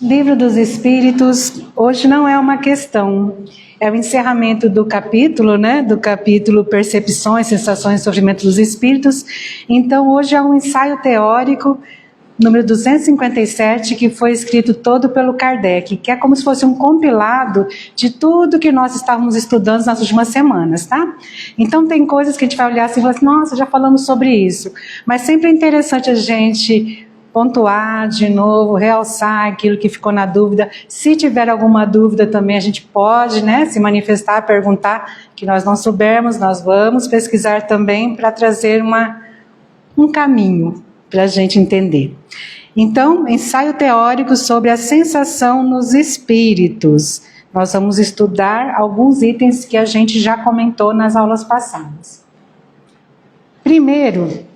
Livro dos Espíritos, hoje não é uma questão, é o encerramento do capítulo, né? Do capítulo Percepções, Sensações e Sofrimento dos Espíritos. Então, hoje é um ensaio teórico, número 257, que foi escrito todo pelo Kardec, que é como se fosse um compilado de tudo que nós estávamos estudando nas últimas semanas, tá? Então, tem coisas que a gente vai olhar assim e falar assim, nossa, já falamos sobre isso. Mas sempre é interessante a gente pontuar de novo, realçar aquilo que ficou na dúvida. Se tiver alguma dúvida também, a gente pode, né, se manifestar, perguntar, que nós não soubermos, nós vamos pesquisar também para trazer um caminho para a gente entender. Então, ensaio teórico sobre a sensação nos espíritos. Nós vamos estudar alguns itens que a gente já comentou nas aulas passadas. Primeiro,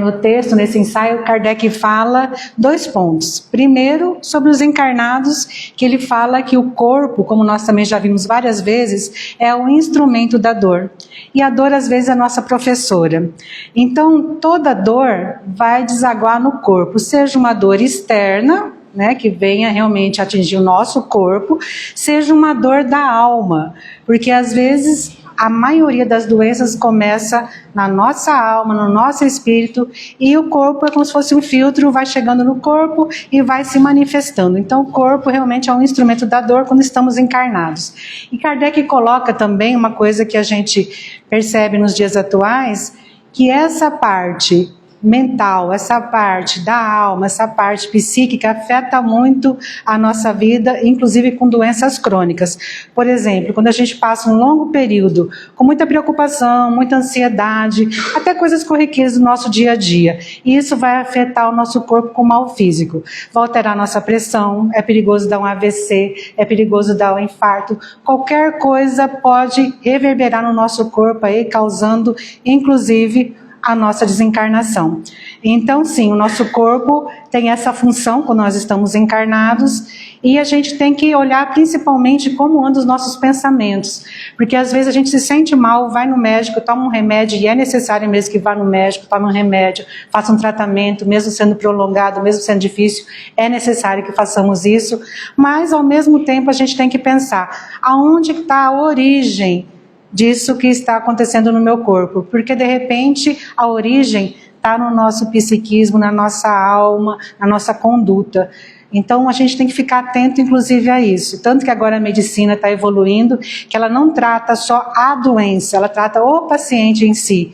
no texto, nesse ensaio, Kardec fala 2 pontos. Primeiro, sobre os encarnados, que ele fala que o corpo, como nós também já vimos várias vezes, é o instrumento da dor. E a dor, às vezes, é a nossa professora. Então, toda dor vai desaguar no corpo, seja uma dor externa, né, que venha realmente atingir o nosso corpo, seja uma dor da alma, porque às vezes a maioria das doenças começa na nossa alma, no nosso espírito, e o corpo é como se fosse um filtro, vai chegando no corpo e vai se manifestando. Então o corpo realmente é um instrumento da dor quando estamos encarnados. E Kardec coloca também uma coisa que a gente percebe nos dias atuais, que essa parte mental, essa parte da alma, essa parte psíquica afeta muito a nossa vida, inclusive com doenças crônicas. Por exemplo, quando a gente passa um longo período com muita preocupação, muita ansiedade, até coisas corriqueiras do nosso dia a dia, e isso vai afetar o nosso corpo com mal físico. Vai alterar a nossa pressão, é perigoso dar um AVC, é perigoso dar um infarto, qualquer coisa pode reverberar no nosso corpo aí, causando inclusive a nossa desencarnação. Então, sim, o nosso corpo tem essa função quando nós estamos encarnados, e a gente tem que olhar principalmente como andam os nossos pensamentos, porque às vezes a gente se sente mal, vai no médico, toma um remédio, e é necessário mesmo que vá no médico, tome um remédio, faça um tratamento, mesmo sendo prolongado, mesmo sendo difícil, é necessário que façamos isso, mas ao mesmo tempo a gente tem que pensar, aonde está a origem disso que está acontecendo no meu corpo, porque de repente a origem está no nosso psiquismo, na nossa alma, na nossa conduta. Então a gente tem que ficar atento inclusive a isso, tanto que agora a medicina está evoluindo, que ela não trata só a doença, ela trata o paciente em si,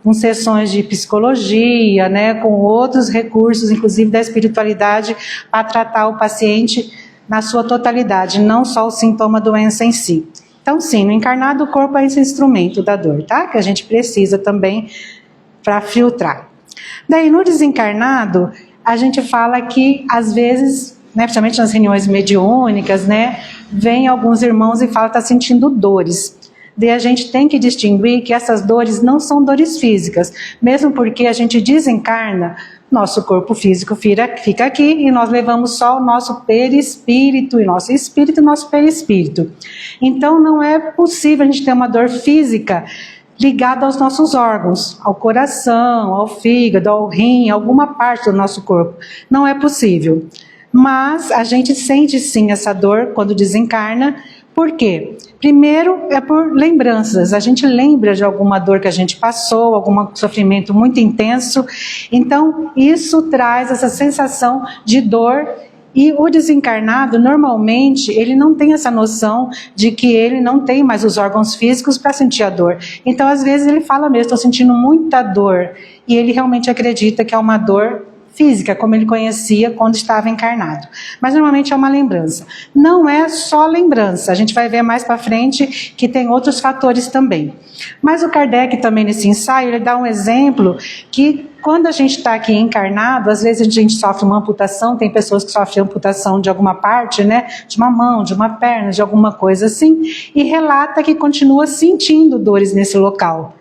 com sessões de psicologia, né, com outros recursos, inclusive da espiritualidade, para tratar o paciente na sua totalidade, não só o sintoma da doença em si. Então, sim, no encarnado o corpo é esse instrumento da dor, tá? Que a gente precisa também para filtrar. Daí, no desencarnado, a gente fala que, às vezes, né, principalmente nas reuniões mediúnicas, né, vem alguns irmãos e falam que está sentindo dores. Daí a gente tem que distinguir que essas dores não são dores físicas, mesmo porque a gente desencarna, nosso corpo físico fica aqui e nós levamos só o nosso perispírito, e nosso espírito e nosso perispírito. Então não é possível a gente ter uma dor física ligada aos nossos órgãos, ao coração, ao fígado, ao rim, alguma parte do nosso corpo. Não é possível. Mas a gente sente sim essa dor quando desencarna. Por quê? Primeiro é por lembranças, a gente lembra de alguma dor que a gente passou, algum sofrimento muito intenso, então isso traz essa sensação de dor, e o desencarnado normalmente ele não tem essa noção de que ele não tem mais os órgãos físicos para sentir a dor, então às vezes ele fala mesmo, estou sentindo muita dor, e ele realmente acredita que é uma dor física, como ele conhecia quando estava encarnado. Mas normalmente é uma lembrança. Não é só lembrança, a gente vai ver mais para frente que tem outros fatores também. Mas o Kardec também nesse ensaio, ele dá um exemplo que quando a gente está aqui encarnado, às vezes a gente sofre uma amputação, tem pessoas que sofrem amputação de alguma parte, né, de uma mão, de uma perna, de alguma coisa assim, e relata que continua sentindo dores nesse local.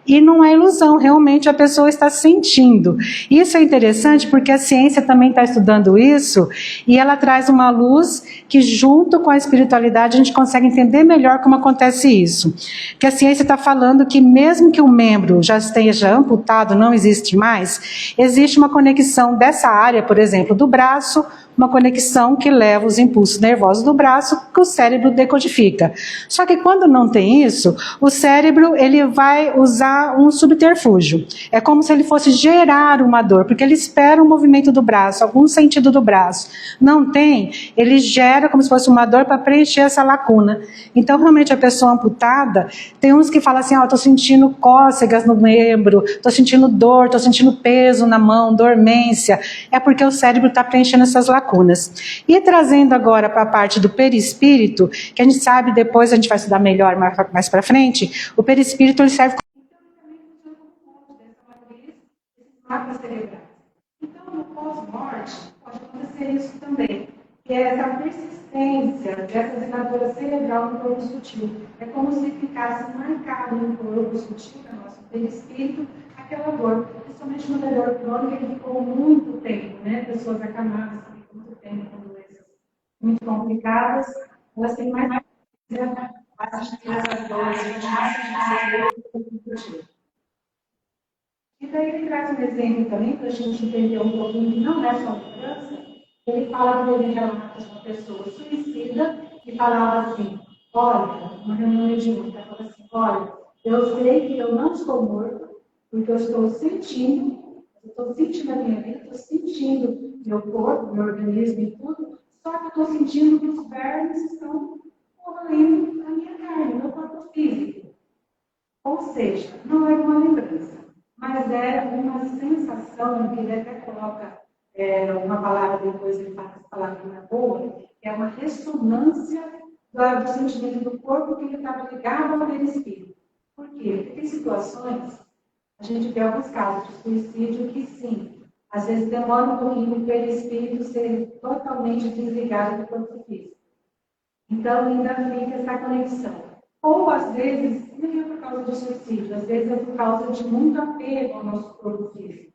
E não é ilusão, realmente a pessoa está sentindo. Isso é interessante porque a ciência também está estudando isso e ela traz uma luz que, junto com a espiritualidade, a gente consegue entender melhor como acontece isso. Que a ciência está falando que mesmo que o membro já esteja amputado, não existe mais, existe uma conexão dessa área, por exemplo, do braço, uma conexão que leva os impulsos nervosos do braço que o cérebro decodifica. Só que quando não tem isso, o cérebro ele vai usar um subterfúgio. É como se ele fosse gerar uma dor, porque ele espera um movimento do braço, algum sentido do braço. Não tem, ele gera como se fosse uma dor para preencher essa lacuna. Então, realmente, a pessoa amputada, tem uns que falam assim, estou sentindo cócegas no membro, estou sentindo dor, estou sentindo peso na mão, dormência. É porque o cérebro está preenchendo essas lacunas. E trazendo agora para a parte do perispírito, que a gente sabe, depois a gente vai estudar melhor mais para frente, o perispírito ele serve mapas cerebrais. Então, no pós-morte, pode acontecer isso também, que é essa persistência dessa assinatura cerebral no corpo sutil. É como se ficasse marcado no corpo sutil, no nosso perispírito, aquela dor. Principalmente uma dor crônica que ficou muito tempo, né? Pessoas acamadas que ficam muito tempo com doenças muito complicadas, elas têm mais essas dores, e daí ele traz um exemplo também, para a gente entender um pouquinho que não é só lembrança. Ele fala que ele relata uma pessoa suicida e falava assim, olha, uma reunião mediúnica, falava assim, olha, eu sei que eu não estou morto, porque eu estou sentindo a minha vida, estou sentindo meu corpo, meu organismo e tudo, só que eu estou sentindo que os vermes estão corroendo a minha carne, meu corpo físico. Ou seja, não é uma lembrança, mas é uma sensação, que ele até coloca uma palavra, depois ele fala essa palavra na boa, que é uma ressonância do sentimento do corpo que ele estava ligado ao perispírito. Por quê? Porque tem situações, a gente vê alguns casos de suicídio que sim, às vezes demora um pouquinho o perispírito ser totalmente desligado do corpo físico. Então ainda fica essa conexão. Ou, às vezes, nem é por causa do suicídio, às vezes é por causa de muito apego ao nosso corpo físico.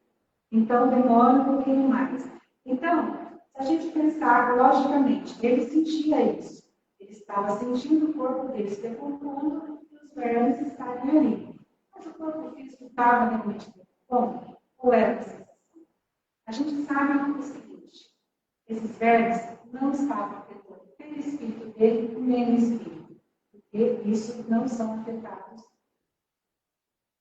Então, demora um pouquinho mais. Então, se a gente pensar logicamente, ele sentia isso. Ele estava sentindo o corpo dele se decompondo e os vermes estarem ali. Mas o corpo físico estava realmente decompondo? Ou era uma sensação? A gente sabe o seguinte, esses vermes não estavam afetando o perispírito dele nem o espírito. Porque isso não são afetados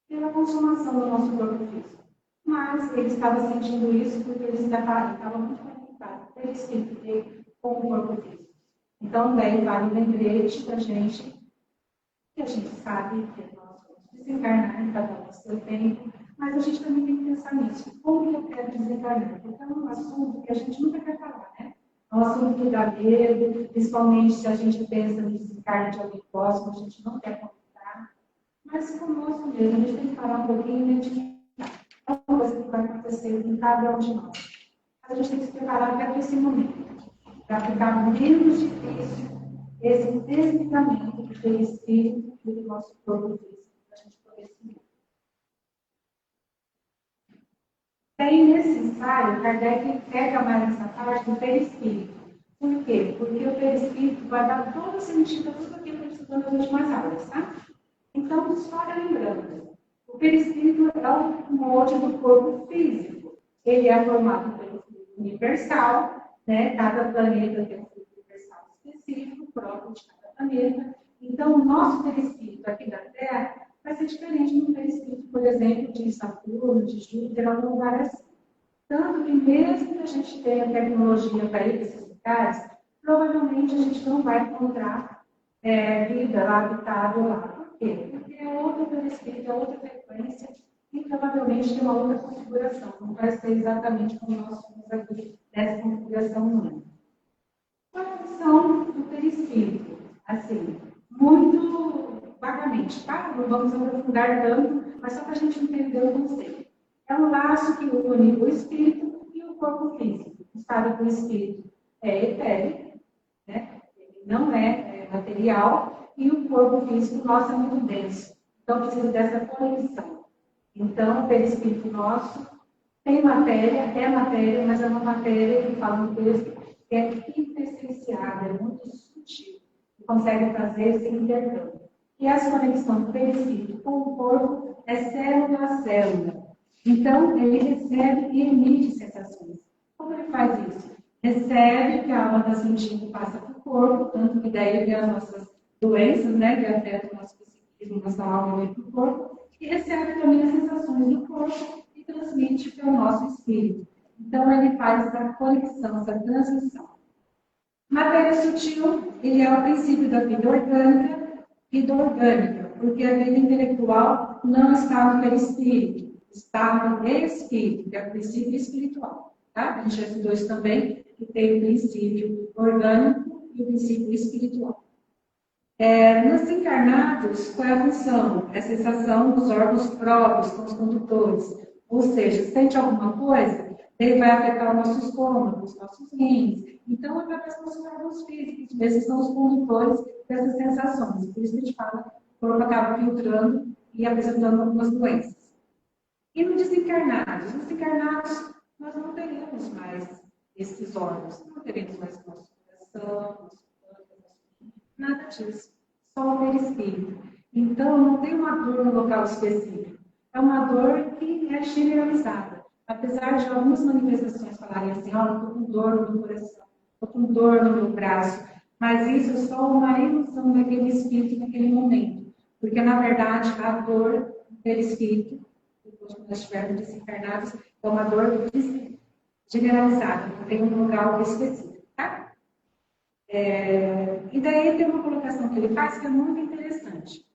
pela consumação do nosso corpo físico. Mas ele estava sentindo isso porque ele estava muito conectado pelo espírito dele com o corpo físico. Então, daí vale o lembrete da gente, que a gente sabe que nós vamos desencarnar em cada um seu tempo, mas a gente também tem que pensar nisso. Como que eu quero desencarnar? Porque é um assunto que a gente nunca quer falar, né? É um assunto que dá medo, principalmente se a gente pensa no desencarne de alguém próximo, a gente não quer comentar. Mas conosco mesmo, a gente tem que falar um pouquinho de que é uma coisa que vai acontecer em cada um de nós. A gente tem que se preparar até para esse momento, para ficar menos difícil esse desligamento do perispírito e do nosso corpo físico, para a gente poder seguir. Daí, nesse ensaio, Kardec pega mais essa parte do perispírito. Por quê? Porque o perispírito vai dar todo o sentido a tudo aquilo que a gente estudou nas últimas aulas, tá? Então, só lembrando, o perispírito é o molde do corpo físico. Ele é formado pelo fluido universal, né? Cada planeta tem um fluido universal específico, próprio de cada planeta. Então, o nosso perispírito aqui da Terra vai ser diferente do perispírito, por exemplo, de Saturno, de Júpiter, algum lugar assim. Tanto que mesmo que a gente tenha tecnologia para ir para esses lugares, provavelmente a gente não vai encontrar vida lá habitável lá. Por quê? Porque é outro perispírito, é outra frequência e provavelmente tem uma outra configuração. Não vai ser exatamente como nós somos aqui nessa configuração humana. Qual é a função do perispírito? Assim, muito vagamente, tá? Não vamos aprofundar tanto, mas só para a gente entender o conceito. É um laço que une o espírito e o corpo físico. Sabe que o espírito é etéreo, né? Ele não é material, e o corpo físico, nosso, é muito denso. Então, precisa dessa conexão. Então, o perispírito nosso tem matéria, mas é uma matéria, que fala no texto, que é quintessenciada, é muito sutil, e consegue fazer esse intercâmbio. E essa conexão do perispírito com o corpo é célula a célula. Então, ele recebe e emite sensações. Como ele faz isso? Recebe que a alma está sentindo, passa para o corpo, tanto que daí vem as nossas doenças, né, que afetam o nosso psiquismo, nossa alma e para o corpo, e recebe também as sensações do corpo e transmite para o nosso espírito. Então, ele faz essa conexão, essa transição. Matéria sutil, ele é o princípio da vida orgânica, porque a vida intelectual não está no perispírito, está no espírito, que é o princípio espiritual. Tá? A gente já estudou isso também, que tem o princípio orgânico e o princípio espiritual. Nos encarnados, qual é a função? É a sensação dos órgãos próprios, com os condutores. Ou seja, sente alguma coisa, ele vai afetar o nosso estômago, os nossos rins. Então, é para os órgãos físicos, esses são os condutores dessas sensações. Por isso que a gente fala, o corpo acaba filtrando e apresentando algumas doenças. E nos desencarnados? Nos desencarnados, nós não teremos mais esses órgãos. Não teremos mais nosso coração, nosso nada disso. Só o perispírito. Então, não tem uma dor no local específico. É uma dor que é generalizada. Apesar de algumas manifestações falarem assim, estou com dor no meu coração, estou com dor no meu braço. Mas isso é só uma ilusão daquele espírito naquele momento. Porque, na verdade, a dor do perispírito, depois que nós estivermos desencarnados, é uma dor generalizada, não tem um local específico. Tá? E daí tem uma colocação que ele faz que é muito interessante.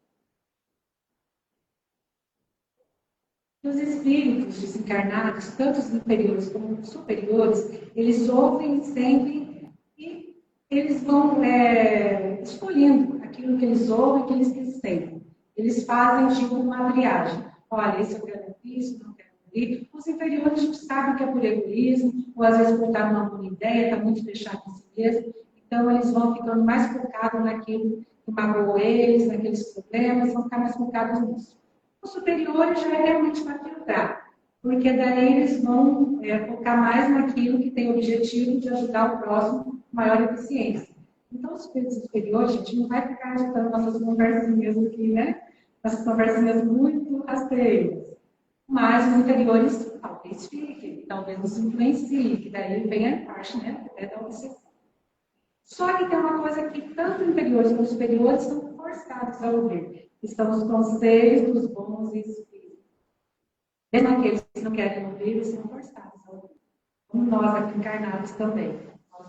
Os espíritos desencarnados, tanto os inferiores como os superiores, eles ouvem sempre e eles vão escolhendo aquilo que eles ouvem, aquilo que eles sentem. Eles fazem tipo uma triagem. Olha, isso eu quero ouvir, isso não quero ouvir. Os inferiores a gente sabe que é por egoísmo, ou às vezes por estar numa boa ideia, está muito fechado em si mesmo. Então, eles vão ficando mais focados naquilo que magoou eles, naqueles problemas, vão ficar mais focados nisso. Os superiores já é realmente para filtrar, porque daí eles vão focar mais naquilo que tem o objetivo de ajudar o próximo com maior eficiência. Então, os superiores, a gente não vai ficar agitando nossas conversinhas aqui, né? Nossas conversinhas muito rasteiras. Mas os inferiores talvez fiquem, talvez nos influenciem, que daí vem a parte, né? Até da obsessão. Só que tem uma coisa que tanto inferiores como superiores são forçados a ouvir, que são os conselhos dos bons espíritos. Mesmo aqueles que não querem ouvir, eles são forçados a ouvir. Como nós aqui encarnados também. Nós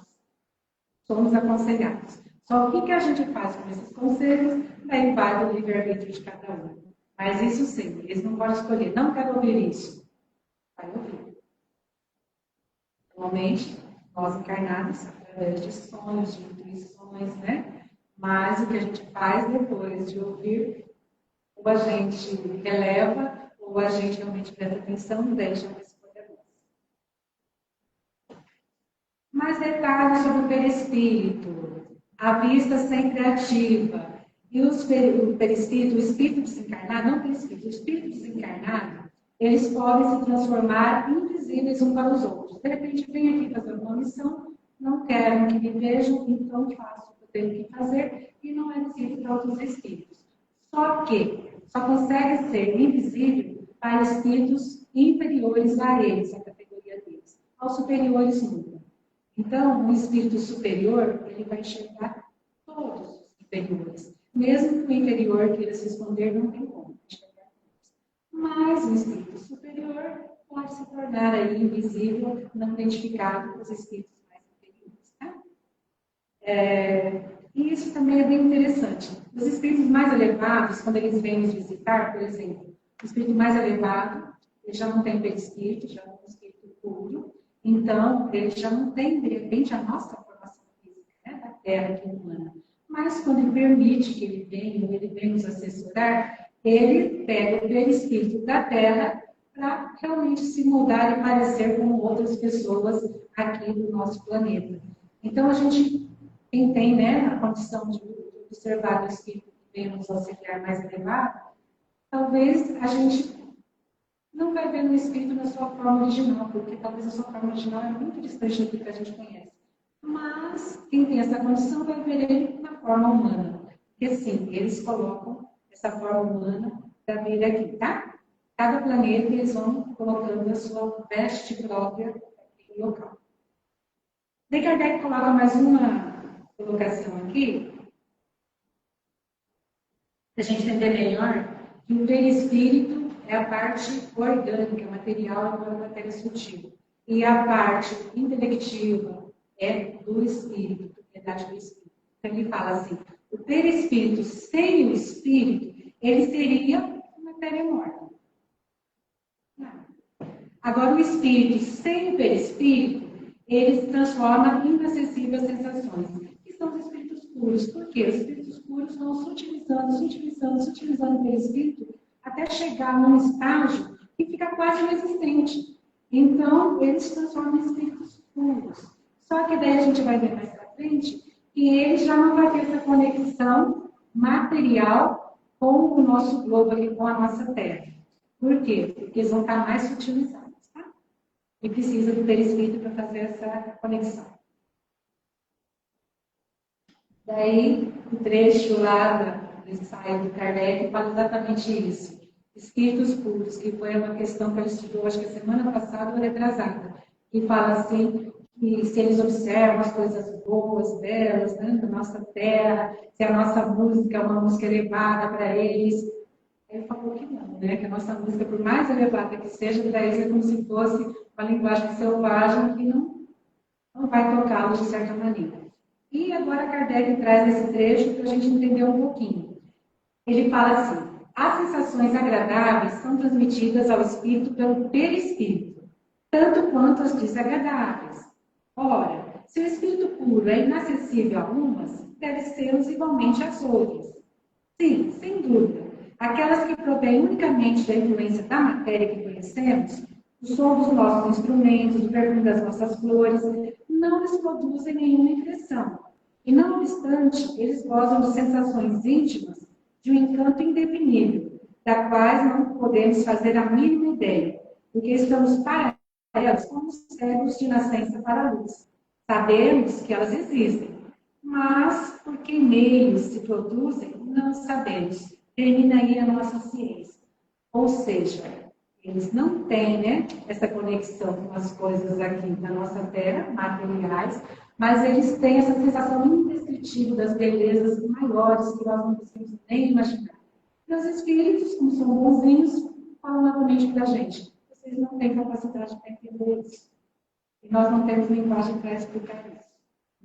somos aconselhados. Só o que a gente faz com esses conselhos, daí vai do livre-arbítrio de cada um. Mas isso sim, eles não podem escolher, não quero ouvir isso. Vai ouvir. Normalmente, nós encarnados, através de sonhos, de intuições, né? Mas o que a gente faz depois de ouvir, ou a gente releva, ou a gente realmente presta atenção e deixa uma escolha nossa. Mais detalhes sobre o perispírito. A vista sempre ativa. E o perispírito, o espírito desencarnado, não o perispírito, o espírito desencarnado, eles podem se transformar invisíveis uns para os outros. De repente, vem aqui fazer uma missão, não querem que me vejam, então faço o que eu tenho que fazer e não é visível para outros espíritos. Só que só consegue ser invisível para espíritos inferiores a eles, a categoria deles. Aos superiores nunca. Então, um espírito superior, ele vai enxergar todos os inferiores. Mesmo que o inferior queira se esconder, não tem como enxergar todos. Mas o espírito superior pode se tornar aí invisível, não identificado com os espíritos mais inferiores. Tá? E isso também é bem interessante. Os espíritos mais elevados, quando eles vêm nos visitar, por exemplo, o espírito mais elevado, ele já não tem perispírito, já é um espírito puro, então ele já não tem, de repente, a nossa formação física, né, da Terra aqui humana. Mas quando ele permite que ele venha nos assessorar, ele pega o perispírito da Terra para realmente se moldar e parecer como outras pessoas aqui do nosso planeta. Então, a gente, quem tem, né, a condição de observar o espírito que vem nos auxiliar mais elevado, talvez a gente não vai ver no espírito na sua forma original, porque talvez a sua forma original é muito distante do que a gente conhece. Mas quem tem essa condição vai ver ele na forma humana. Porque sim, eles colocam essa forma humana para vir aqui, tá? Cada planeta eles vão colocando a sua veste própria no local. Daí Kardec coloca mais uma colocação aqui, para a gente entender melhor, que o perispírito é a parte orgânica, material da matéria sutil. E a parte intelectiva é do espírito, propriedade do espírito. Então ele fala assim, o perispírito sem o espírito, ele seria matéria morta. Agora o espírito sem o perispírito, ele se transforma em inacessíveis sensações, que são os espíritos puros. Por quê? Os espíritos puros vão sutilizando o perispírito até chegar num estágio que fica quase inexistente. Então, eles se transformam em espíritos puros. Só que daí a gente vai ver mais para frente que ele já não vai ter essa conexão material com o nosso globo aqui, com a nossa Terra. Por quê? Porque eles vão estar mais sutilizados, tá? E precisa do perispírito para fazer essa conexão. Daí, o trecho lá do ensaio do Kardec fala exatamente isso. Espíritos puros, que foi uma questão que ele estudou, acho que a semana passada ou retrasada, que fala assim, que se eles observam as coisas boas, belas, né, da nossa terra, se a nossa música é uma música elevada para eles, ele falou que não, né? Que a nossa música, por mais elevada que seja, para eles é como se fosse uma linguagem selvagem que não vai tocá-los de certa maneira. E agora Kardec traz esse trecho para a gente entender um pouquinho. Ele fala assim, as sensações agradáveis são transmitidas ao espírito pelo perispírito, tanto quanto as desagradáveis. Ora, se o espírito puro é inacessível a umas, deve ser igualmente às outras. Sim, sem dúvida. Aquelas que provêm unicamente da influência da matéria que conhecemos, o som dos nossos instrumentos, o perfume das nossas flores, não lhes produzem nenhuma impressão. E, não obstante, eles gozam de sensações íntimas de um encanto indefinível, da quais não podemos fazer a mínima ideia, porque estamos para elas como cegos de nascença para a luz. Sabemos que elas existem, mas por que meios se produzem, não sabemos. Termina aí a nossa ciência. Ou seja, eles não têm, né, essa conexão com as coisas aqui da nossa Terra, materiais, mas eles têm essa sensação indescritível das belezas maiores que nós não conseguimos nem imaginar. E os espíritos, como são bonzinhos, falam novamente para a gente, vocês não têm capacidade para entender isso. E nós não temos linguagem para explicar isso.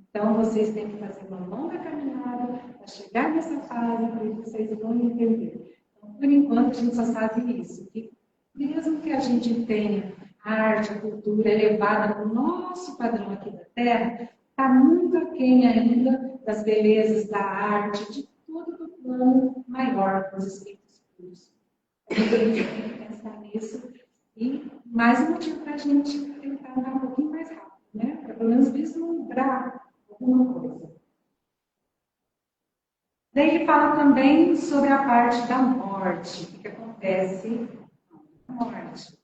Então, vocês têm que fazer uma longa caminhada para chegar nessa fase, para vocês vão entender. Então, por enquanto, a gente só sabe isso. Que mesmo que a gente tenha a arte, a cultura elevada no nosso padrão aqui da Terra, está muito aquém ainda das belezas da arte, de tudo do plano maior dos espíritos puros. A gente tem que pensar nisso. E mais um motivo para a gente tentar andar um pouquinho mais rápido, né? Para pelo menos vislumbrar alguma coisa. Daí ele fala também sobre a parte da morte, o que acontece na morte.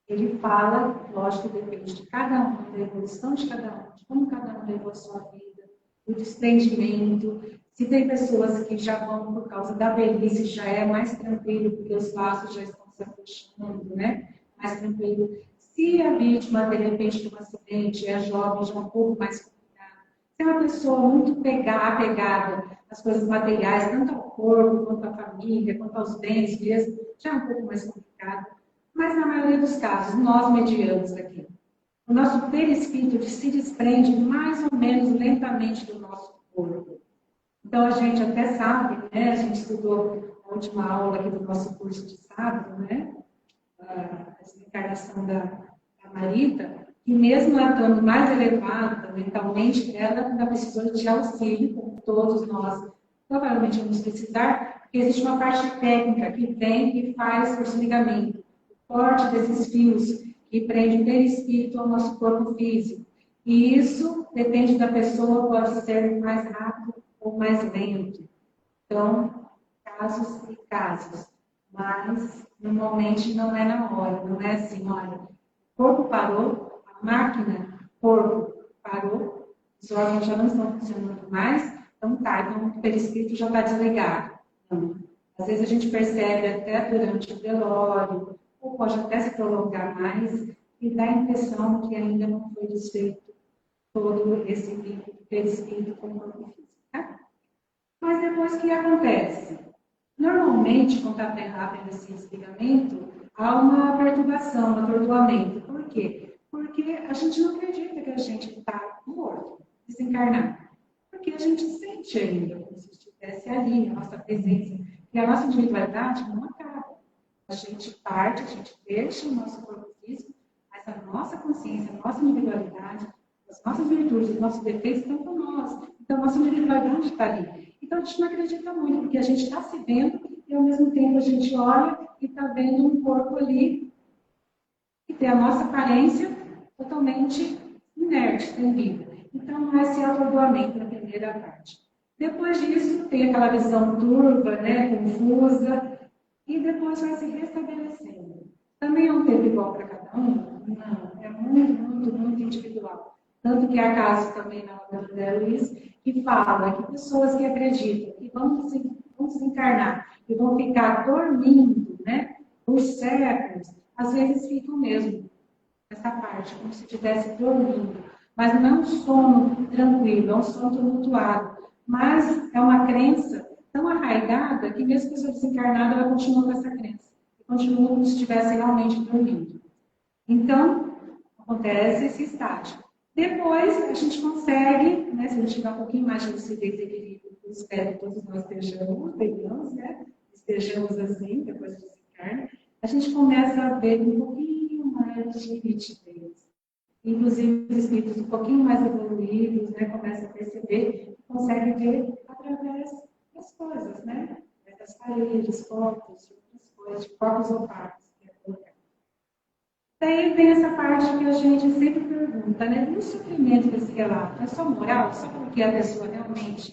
Ele fala, lógico, depende de cada um, da evolução de cada um, de como cada um levou a sua vida, o desprendimento. Se tem pessoas que já vão por causa da velhice, já é mais tranquilo, porque os laços já estão se afrouxando, né? Mais tranquilo. Se a vítima, de repente, de um acidente, é jovem, já é um pouco mais complicado. Se é uma pessoa muito apegada às coisas materiais, tanto ao corpo, quanto à família, quanto aos bens mesmo, já é um pouco mais complicado. Mas, na maioria dos casos, nós medianos aqui, o nosso perispírito se desprende mais ou menos lentamente do nosso corpo. Então, a gente até sabe, né? A gente estudou a última aula aqui do nosso curso de sábado, né? A encarnação da Marita, que mesmo ela estando mais elevada mentalmente, ela ainda precisou de auxílio, como todos nós provavelmente vamos precisar, porque existe uma parte técnica que vem e faz força-ligamento, o corte desses fios que prende o perispírito ao nosso corpo físico. E isso depende da pessoa, pode ser mais rápido ou mais lento. Então, casos e casos. mas normalmente não é na hora, não é assim, olha, o corpo parou, a máquina, corpo parou, os órgãos já não estão funcionando mais, então o perispírito já está desligado. Então, às vezes a gente percebe até durante o velório, ou pode até se prolongar mais, e dá a impressão que ainda não foi desfeito todo esse vínculo do perispírito com o corpo físico. Tá? Mas depois o que acontece? Normalmente, quando está havendo esse desligamento, há uma perturbação, um atordoamento. Por quê? Porque a gente não acredita que a gente está morto, desencarnado. Porque a gente sente ainda, como se estivesse ali, a nossa presença. E a nossa individualidade não acaba. A gente parte, a gente deixa o nosso corpo físico, mas a nossa consciência, a nossa individualidade, as nossas virtudes, os nossos defeitos estão com nós. Então, a nossa individualidade está ali. Então, a gente não acredita muito, porque a gente está se vendo e, ao mesmo tempo, a gente olha e está vendo um corpo ali que tem a nossa aparência totalmente inerte, sem vida. Então, esse é o atordoamento na primeira parte. Depois disso, tem aquela visão turva, né, confusa, e depois vai se restabelecendo. Também é um tempo igual para cada um? Não, é muito individual. Tanto que há casos também na obra do André Luiz que fala que pessoas que acreditam que vão desencarnar e vão ficar dormindo, né, por séculos, às vezes ficam mesmo nessa parte, como se estivesse dormindo. Mas não é um sono tranquilo, é um sono tumultuado. Mas é uma crença tão arraigada que mesmo a pessoa desencarnada, ela continua com essa crença. E continua como se estivesse realmente dormindo. Então, acontece esse estágio. Depois, a gente consegue, né, se a gente tiver um pouquinho mais de lucidez e equilíbrio, eu espero que todos nós tenhamos, né, estejamos assim, depois de desencarne, a gente começa a ver um pouquinho mais de nitidez. Inclusive, os espíritos um pouquinho mais evoluídos, né, começam a perceber e conseguem ver através das coisas, né, das paredes, fotos, outras coisas, de corpos opacos. Daí vem essa parte que a gente sempre pergunta, né? E o sofrimento desse relato é só moral? Só porque a pessoa realmente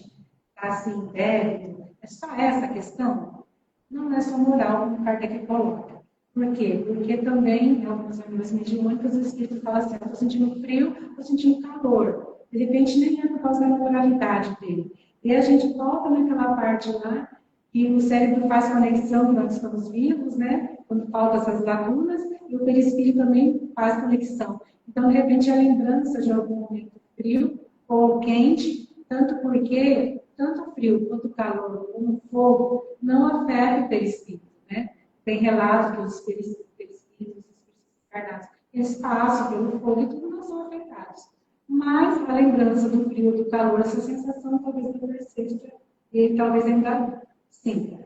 está assim, em débito? É só essa questão? Não é só moral, como Kardec coloca. Por quê? Porque também, em algumas reuniões mediúnicas, o espírito fala assim: estou sentindo frio, estou sentindo calor. De repente, nem é por causa da moralidade dele. E a gente volta naquela parte lá, que o cérebro faz conexão quando nós estamos vivos, né? Quando faltam essas lacunas, e o perispírito também faz conexão. Então, de repente, a lembrança de algum momento frio ou quente, tanto porque tanto o frio quanto o calor, como o fogo, não afeta o perispírito, né? Tem relatos que os perispíritos encarnados, eles passam pelo fogo e tudo não são afetados. Mas a lembrança do frio e do calor, essa sensação talvez não persista e talvez ainda sinta.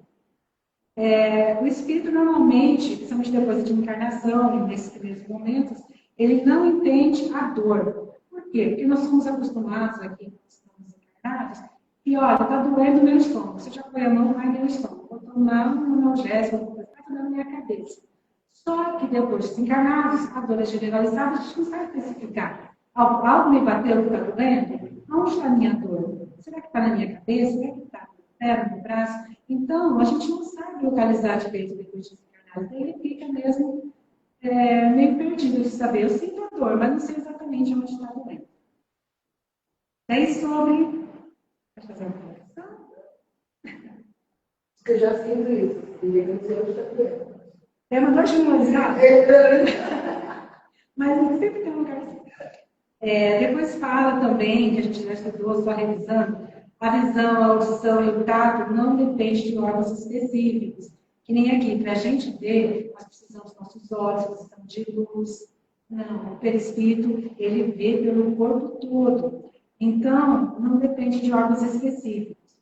O espírito normalmente, principalmente depois de encarnação, e nesses primeiros momentos, ele não entende a dor. Por quê? Porque nós somos acostumados aqui, estamos encarnados, e olha, está doendo meu estômago. Você já foi a mão, vai meu estômago. Vou tomar um analgésico, está doendo a minha cabeça. Só que depois de desencarnados, a dor é generalizada, a gente não sabe especificar. Algo me bateu que está doendo? Onde está a minha dor? Será que está na minha cabeça? Será que está no pé, no braço? Então, a gente não sabe localizar direito depois de desencarnado. Ele fica mesmo meio perdido de saber. Eu sinto a dor, mas não sei exatamente onde está doendo. Daí sobre... Quer fazer uma correção? Eu já sinto isso. E eu não sei onde está doendo. É uma dor generalizada? Mas sempre tem um lugar assim. Depois fala também, que a gente já estudou, só revisando, a visão, a audição e o tato não depende de órgãos específicos. Que nem aqui, para a gente ver, nós precisamos dos nossos olhos, precisamos de luz. Não, o perispírito, ele vê pelo corpo todo. Então, não depende de órgãos específicos.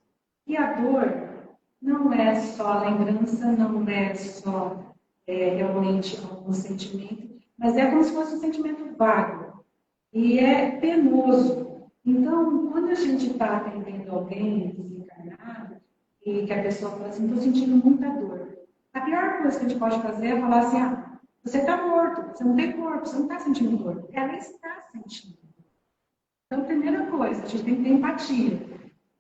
E a dor não é só lembrança, não é só realmente algum sentimento, mas é como se fosse um sentimento vago. E é penoso. Então, quando a gente está atendendo alguém desencarnado, e que a pessoa fala assim, estou sentindo muita dor, a pior coisa que a gente pode fazer é falar assim, você está morto, você não tem corpo, você não está sentindo dor. Ela está sentindo. Então, primeira coisa, a gente tem que ter empatia.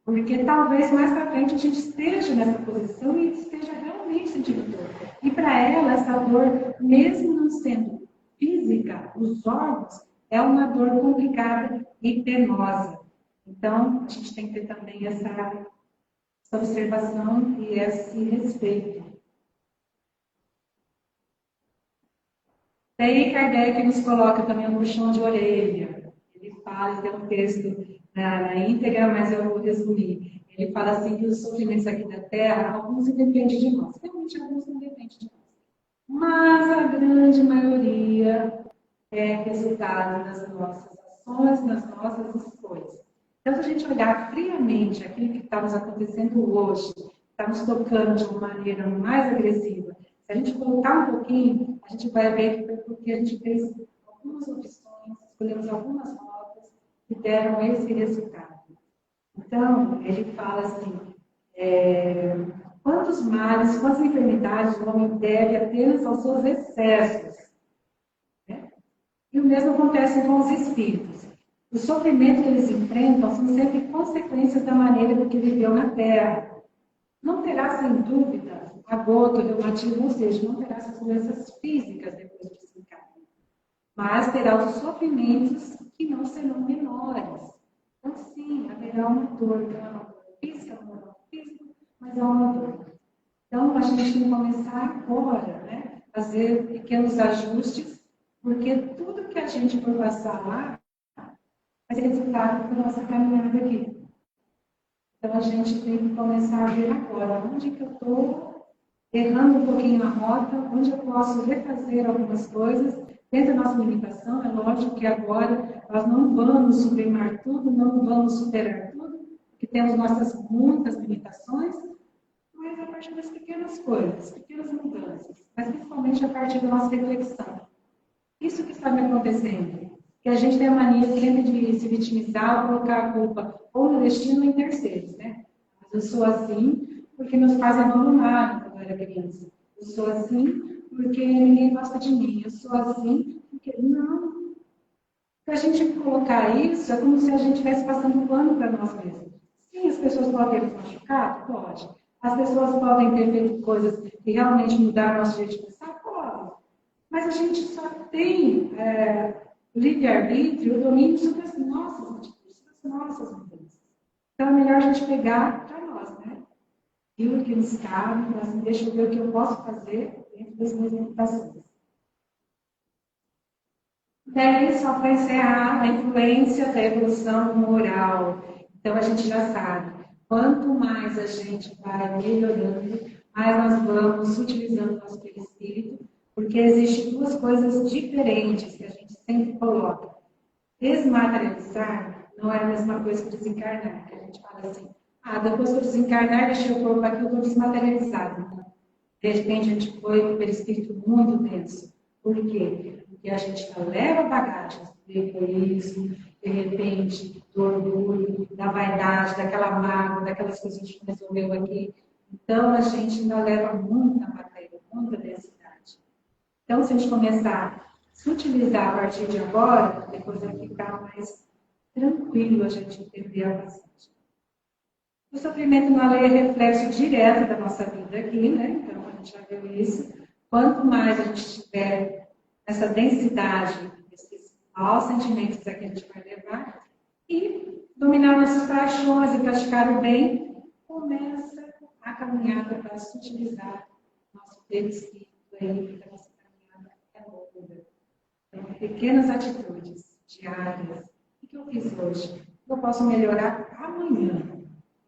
Porque talvez mais para frente a gente esteja nessa posição e esteja realmente também sentindo dor. E para ela, essa dor, mesmo não sendo física, os órgãos, é uma dor complicada e penosa. Então, a gente tem que ter também essa observação e esse respeito. Daí Kardec nos coloca também um puxão de orelha. Ele fala, tem um texto na íntegra, mas eu vou resumir. Ele fala assim que os sofrimentos aqui da Terra, alguns independem de nós. Realmente, alguns não dependem de nós. Mas a grande maioria é resultado das nossas ações, das nossas escolhas. Então, se a gente olhar friamente aquilo que está nos acontecendo hoje, está nos tocando de uma maneira mais agressiva, se a gente voltar um pouquinho, a gente vai ver que foi porque a gente fez algumas opções, escolhemos algumas rotas que deram esse resultado. Então, ele fala assim, quantos males, quantas enfermidades o homem deve apenas aos seus excessos. Né? E o mesmo acontece com os espíritos. O sofrimento que eles enfrentam são sempre consequências da maneira do que viveu na Terra. Não terá, sem dúvida, agoto, reumatismo, ou seja, não terá essas doenças físicas depois de desencarnar. Mas terá os sofrimentos que não serão menores. Então, sim, haverá uma dor, que é uma dor física, não é uma física, mas é uma dor. Então, a gente tem que começar agora, né? Fazer pequenos ajustes, porque tudo que a gente for passar lá vai ser resultado da nossa caminhada aqui. Então, a gente tem que começar a ver agora onde que eu estou errando um pouquinho a rota, onde eu posso refazer algumas coisas, dentro da nossa limitação. É lógico que agora nós não vamos sublimar tudo, não vamos superar tudo, porque temos nossas muitas limitações, mas a partir das pequenas coisas, pequenas mudanças, mas principalmente a partir da nossa reflexão. Isso que está me acontecendo, que a gente tem a mania sempre de se vitimizar, colocar a culpa ou no destino ou em terceiros, né? Mas eu sou assim porque meus pais abandonaram quando eu era criança. Eu sou assim porque ninguém gosta de mim. Eu sou assim porque... Não. Se a gente colocar isso, é como se a gente estivesse passando um pano para nós mesmos. Sim, as pessoas podem ter nos machucado? Pode. As pessoas podem ter feito coisas que realmente mudaram nosso jeito de pensar? Pode. Mas a gente só tem livre-arbítrio, o domínio sobre as nossas atitudes, sobre as nossas mudanças. Então é melhor a gente pegar para nós, né? Aquilo que nos cabe, mas assim, deixa eu ver o que eu posso fazer dentro das minhas limitações. Daí, só para encerrar, a influência da evolução moral. Então, a gente já sabe, quanto mais a gente vai melhorando, mais nós vamos utilizando o nosso perispírito, porque existem duas coisas diferentes que a gente sempre coloca. Desmaterializar não é a mesma coisa que desencarnar, que a gente fala assim, depois que eu desencarnar, deixei o corpo aqui, eu estou desmaterializado. Então, de repente, a gente foi com o perispírito muito denso. Por quê? Porque a gente leva bagagens do egoísmo, de repente, do orgulho, da vaidade, daquela mágoa, daquelas coisas que a gente resolveu aqui. Então, a gente ainda leva muita matéria, muita densidade. Então, se a gente começar a se utilizar a partir de agora, depois vai ficar mais tranquilo a gente entender a passagem. O sofrimento na lei é reflexo direto da nossa vida aqui, né? Então, a gente já viu isso. Quanto mais a gente tiver essa densidade, esses maus sentimentos que a gente vai levar, e dominar nossas paixões e praticar o bem, começa a caminhada para se utilizar nosso perispírito aí, para nossa caminhada é longa. Então, pequenas atitudes diárias. O que eu fiz hoje? Eu posso melhorar amanhã.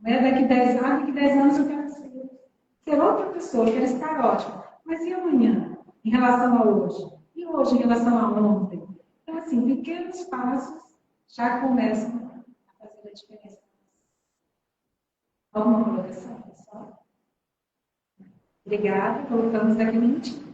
Daqui 10 anos eu quero ser outra pessoa, eu quero estar ótima. Mas e amanhã, em relação a hoje? E hoje, em relação a ontem? Então, assim, pequenos passos já começam a fazer a diferença. Alguma colocação, pessoal? Obrigada, voltamos daqui a um minutinho.